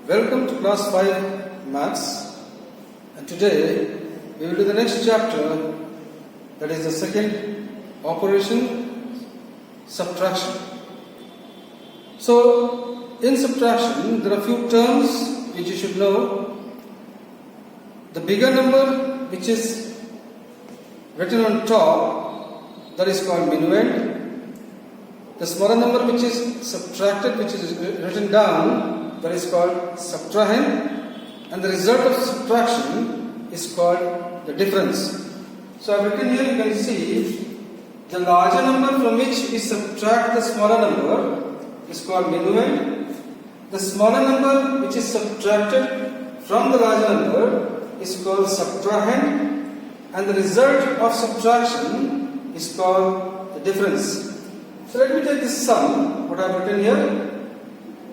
Welcome to class 5 maths, and today we will do the next chapter, that is the second operation, subtraction. So in subtraction there are few terms which you should know. The bigger number which is written on top, that is called minuend. The smaller number which is subtracted, which is written down, that is called subtrahend, and the result of subtraction is called the difference. So I have written here, you can see the larger number from which we subtract the smaller number is called minuend. The smaller number which is subtracted from the larger number is called subtrahend, and the result of subtraction is called the difference. So let me take this sum, what I have written here,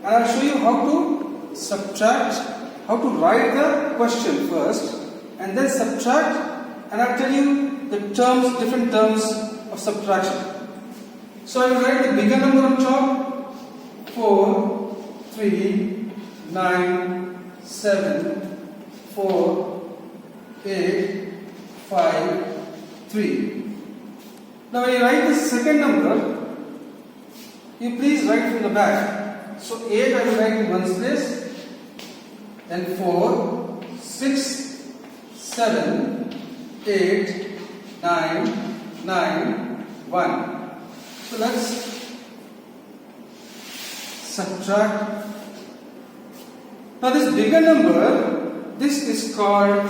and I will show you how to subtract, how to write the question first, and then subtract, and I will tell you the terms, different terms of subtraction. So I will write the bigger number on top, 4, 3, 9, 7, 4, 8, 5, 3. Now when you write the second number, you please write from the back. So 8 I will write in ones place, then 4, 6, 7, 8, 9, 1. So let's subtract. Now this bigger number, this is called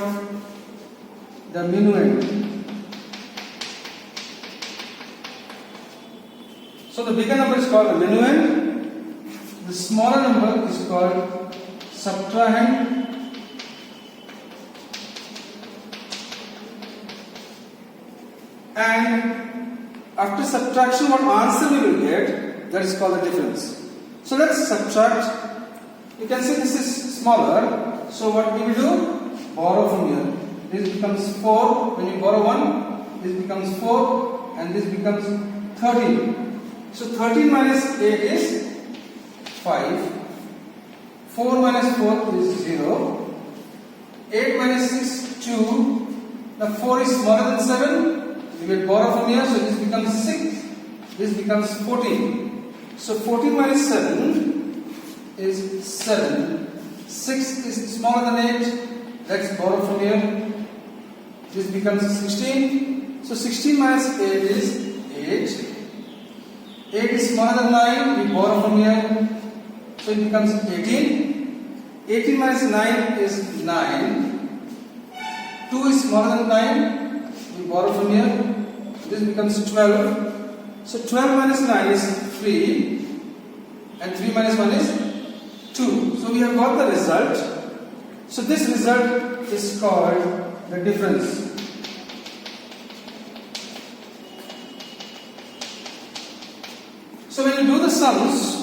the minuend. So the bigger number is called the minuend, the smaller number is called subtrahend, and after subtraction what answer we will get, that is called the difference. So let's subtract. You can see this is smaller, so what we will do? Borrow from here. This becomes 4, when you borrow 1, this becomes 4, and this becomes 13. So 13 minus 8 is 5, 4 minus 4 is 0, 8 minus 6 2, now 4 is smaller than 7, we will borrow from here, so this becomes 6, this becomes 14. So 14 minus 7 is 7, 6 is smaller than 8, let's borrow from here, this becomes 16, so 16 minus 8 is 8. 8 is smaller than 9, we borrow from here, so it becomes 18. 18 minus 9 is 9. 2 is smaller than 9, we borrow from here, this becomes 12. So 12 minus 9 is 3, and 3 minus 1 is 2. So we have got the result. So this result is called the difference. So when you do the sums,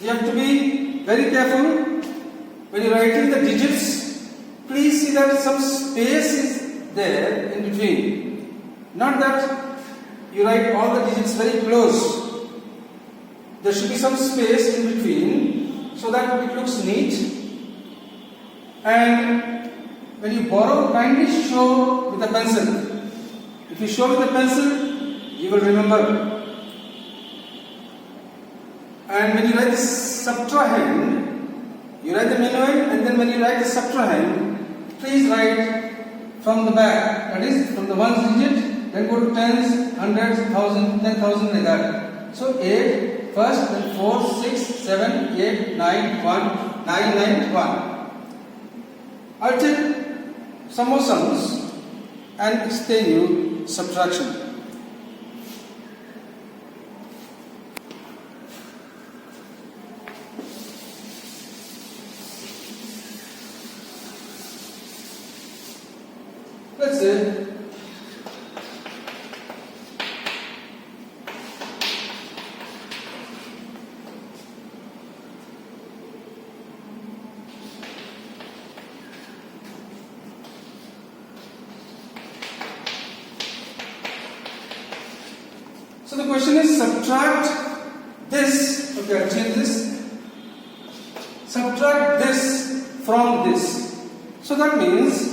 you have to be very careful. When you are writing the digits, please see that some space is there in between. Not that you write all the digits very close. There should be some space in between so that it looks neat. And when you borrow, kindly show with a pencil. If you show with a pencil, you will remember. And when you write the subtrahend, you write the minuend, and then when you write the subtrahend, please write from the back, that is from the ones digit, then go to tens, hundreds, thousands, 10,000 like that. So 8 first, then 4, 6, 7, 8, 9, 1, 9, 1. I'll take some more sums and explain you subtraction. Let's say so the question is subtract this, okay, I'll change this, subtract this from this. So that means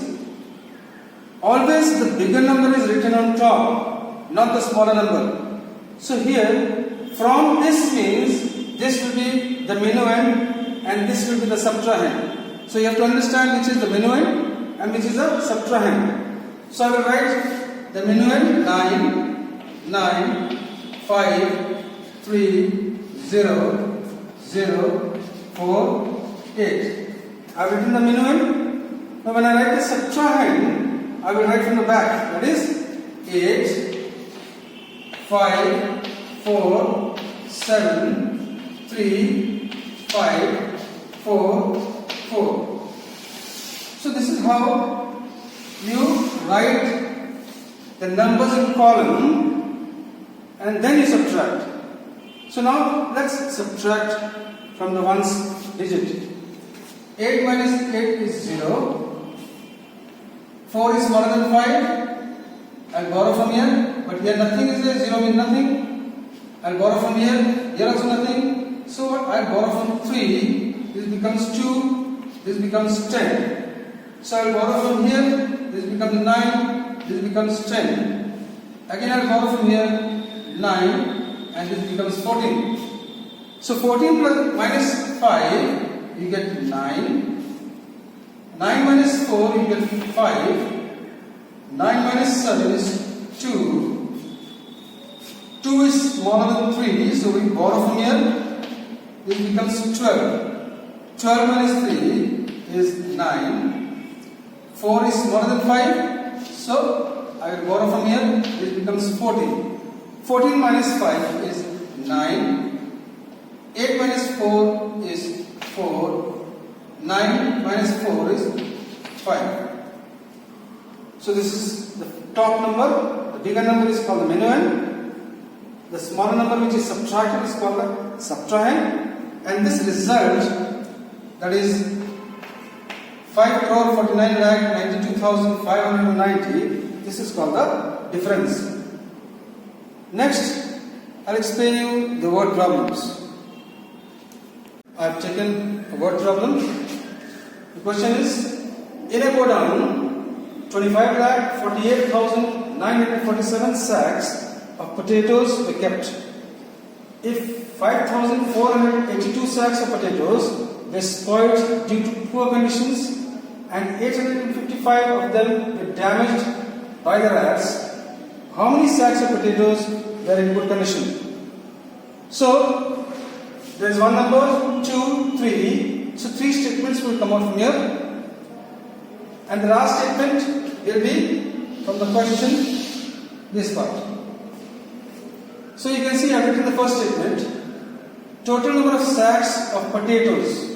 always the bigger number is written on top, not the smaller number. So here from this means this will be the minuend and this will be the subtrahend. So you have to understand which is the minuend and which is the subtrahend. So I will write the minuend 9, 9, 5, 3, 0, 0, 4, 8. I have written the minuend. Now when I write the subtrahend, I will write from the back. That is 8, 5, 4, 7, 3, 5, 4, 4. So this is how you write the numbers in column and then you subtract. So now let's subtract from the ones digit. 8 minus 8 is 0. 4 is smaller than 5. I'll borrow from here, but here nothing is there. 0 means nothing. I'll borrow from here. Here also nothing. So I'll borrow from 3. This becomes 2. This becomes 10. So I'll borrow from here. This becomes 9. This becomes 10. Again I'll borrow from here 9. And this becomes 14. So 14 plus minus 5, you get 9. 9 minus 4, you get 5. 9 minus 7 is 2. 2 is smaller than 3, so we borrow from here. This becomes 12. 12 minus 3 is 9. 4 is smaller than 5, so I will borrow from here. This becomes 14. 14 minus 5 is 9. 8 minus 4 is 4. 9 minus 4 is 5. So this is the top number. The bigger number is called the minuend. The smaller number which is subtracted is called the subtrahend. And this result, that is 5,49,92,590, this is called the difference. Next, I'll explain you the word problems. I have taken a word problem. The question is, in a godown, 25,48,947 sacks of potatoes were kept. If 5,482 sacks of potatoes were spoiled due to poor conditions and 855 of them were damaged by the rats, how many sacks of potatoes were in good condition? So, there is one number, 2, 3. So, 3 statements will come out from here. And the last statement will be from the question, this part. So, you can see I have written the first statement. Total number of sacks of potatoes.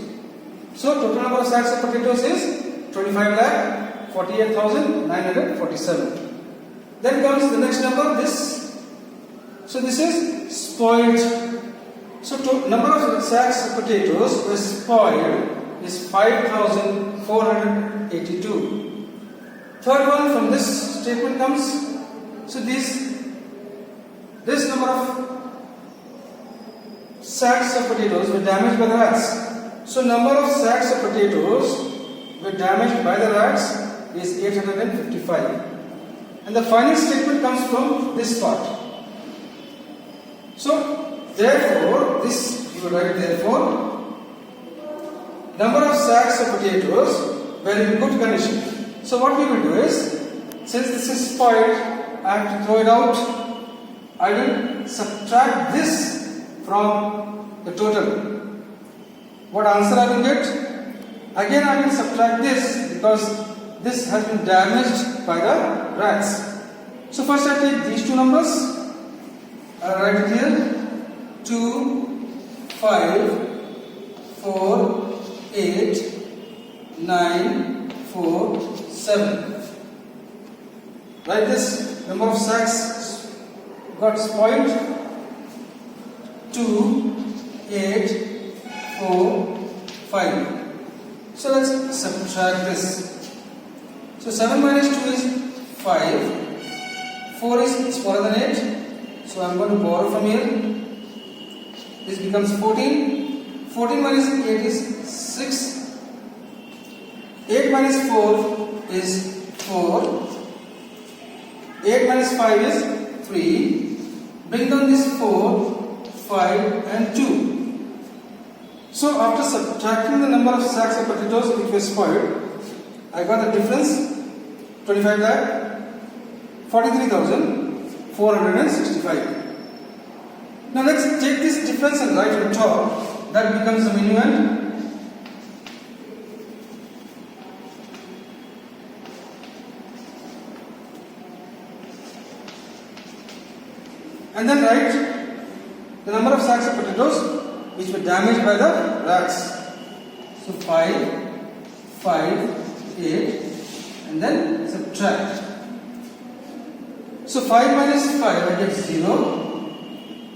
So, total number of sacks of potatoes is 25,48,947. Then comes the next number, this. So this is spoiled. So number of sacks of potatoes were spoiled is 5,482. Third one from this statement comes. So this number of sacks of potatoes were damaged by the rats. So number of sacks of potatoes were damaged by the rats is 855. And the final statement comes from this part. So, therefore, this you will write therefore, number of sacks of potatoes were in good condition. So, what we will do is, since this is spoiled, I have to throw it out. I will subtract this from the total. What answer I will get? Again, I will subtract this because this has been damaged by the rats. So first I take these two numbers. I write it here. 2, 5, 4, 8, 9, 4, 7. Write this number of sacks got spoiled. 2, 8, 4, 5. So let's subtract this. So 7 minus 2 is 5. 4 is smaller than 8. So I am going to borrow from here. This becomes 14. 14 minus 8 is 6. 8 minus 4 is 4. 8 minus 5 is 3. Bring down this 4, 5 and 2. So after subtracting the number of sacks of potatoes which were spoiled, I got the difference 25 lakh 43,465. Now let's take this difference and write on top. That becomes the minuend. And then write the number of sacks of potatoes which were damaged by the rats. So 5, 8 and then subtract. So 5 minus 5 I get 0.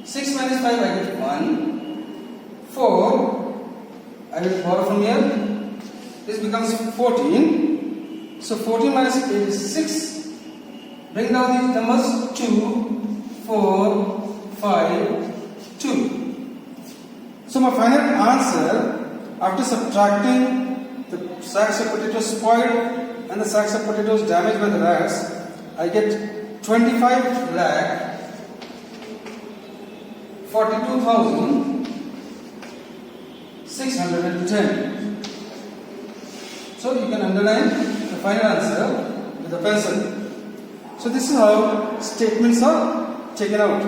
6 minus 5 I get 1. 4 I will borrow from here. This becomes 14. So 14 minus 8 is 6. Bring down these numbers 2, 4, 5, 2. So my final answer after subtracting the sacks of potatoes spoiled and the sacks of potatoes damaged by the rats, I get 25 lakh 42,610. So you can underline the final answer with a pencil. So this is how statements are taken out.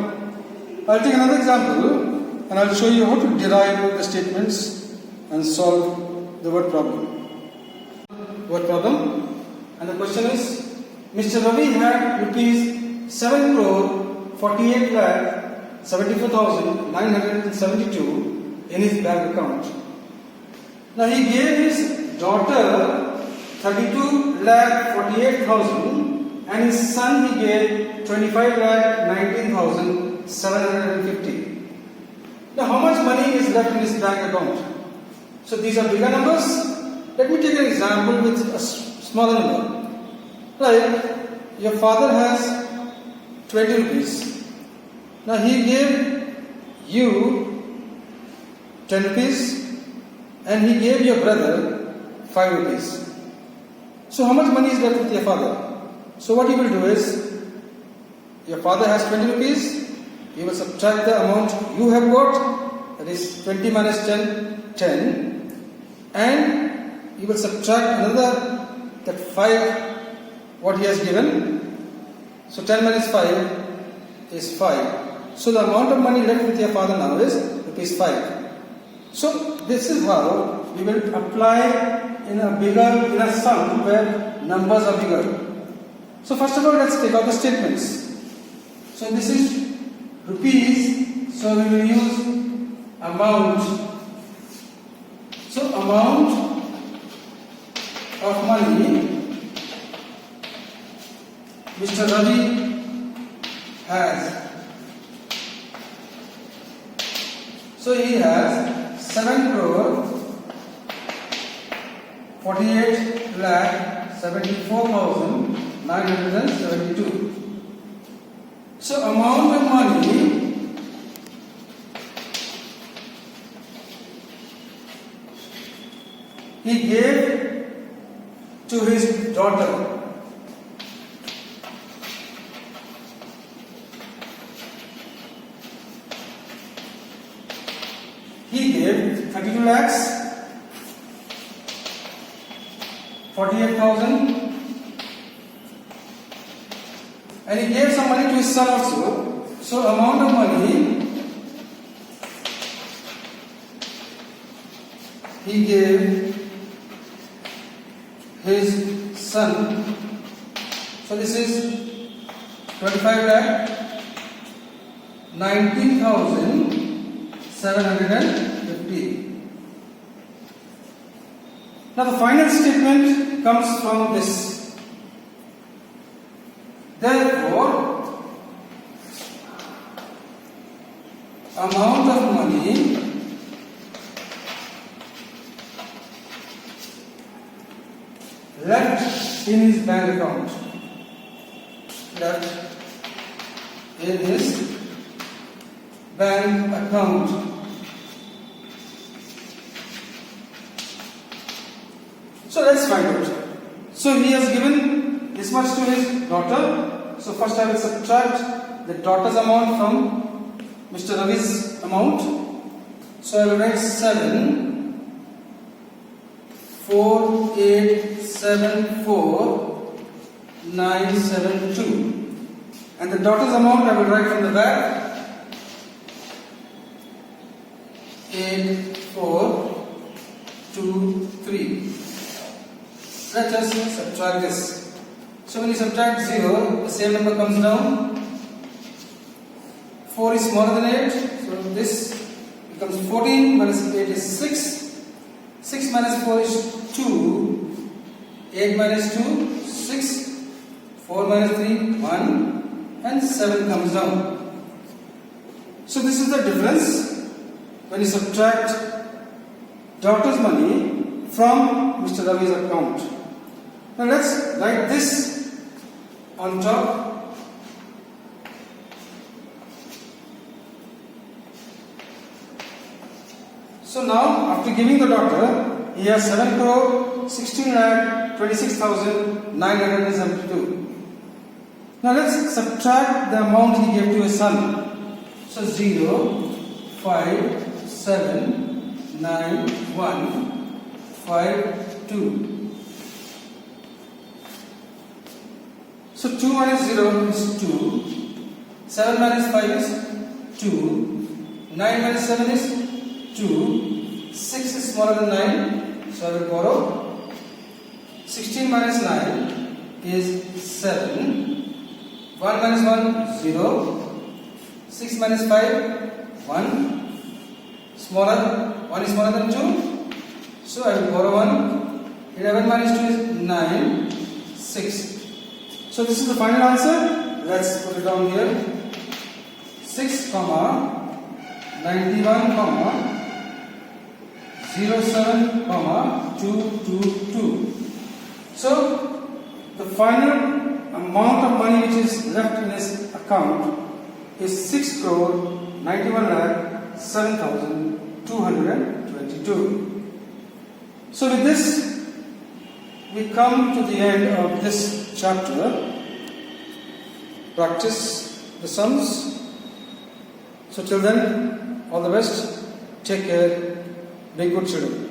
I'll take another example and I'll show you how to derive the statements and solve the word problem. And the question is, Mr. Ravi had rupees 7 crore 48 lakh 74,972 in his bank account. Now he gave his daughter 32 lakh 48,000 and his son he gave 25 lakh 19,750. Now how much money is left in his bank account? So these are bigger numbers. Let me take an example with a smaller number. Like your father has 20 rupees. Now he gave you 10 rupees and he gave your brother 5 rupees. So how much money is left with your father? So what you will do is, your father has 20 rupees, you will subtract the amount you have got, that is 20 minus 10, 10, and you will subtract another, that 5, what he has given. So 10 minus 5 is 5. So the amount of money left with your father now is rupees 5. So this is how we will apply in a sum where numbers are bigger. So first of all, let's take out the statements. So this is rupees, so we will use amount. So amount of money Mr. Ravi has. So he has 7 crore 48 lakh 74,972. So amount of money he gave to his daughter. He gave 32 lakhs 48,000 and he gave some money to his son also. So amount of money he gave his son. So this is 25 lakh 19,750. Now the final statement comes from this. Therefore, amount of money left in his bank account. Left in his bank account So let's find out. So he has given this much to his daughter. So first I will subtract the daughter's amount from Mr. Ravi's amount. So I will write 7 4 8 7 4 9 7 2, and the daughter's amount I will write from the back 8 4 2 3. Let us subtract this. So when you subtract 0, the same number comes down. 4 is smaller than 8, so this becomes 14 minus 8 is 6. 6 minus 4 is 2. 8 minus 2, 6. 4 minus 3, 1. And 7 comes down. So this is the difference when you subtract daughter's money from Mr. Ravi's account. Now let's write this on top. So now, after giving the daughter, he has 7 crore 16 lakh 26,972. Now let's subtract the amount he gave to his son. So 0, 5, 7, 9, 1, 5, 2. So 2 minus 0 is 2. 7 minus 5 is 2. 9 minus 7 is 2. 6 is smaller than 9, so I will borrow. 16 minus 9 is 7. 1 minus 1, 0. 6 minus 5, 1. Smaller, 1 is smaller than 2. So I will borrow 1. 11 minus 2 is 9, 6. So this is the final answer. Let's put it down here. 6, 91, 07, 222. So the final amount of money which is left in his account is 6 crore 91 lakh 7,222. So with this we come to the end of this chapter. Practice the sums. So till then, all the best. Take care. Be good children.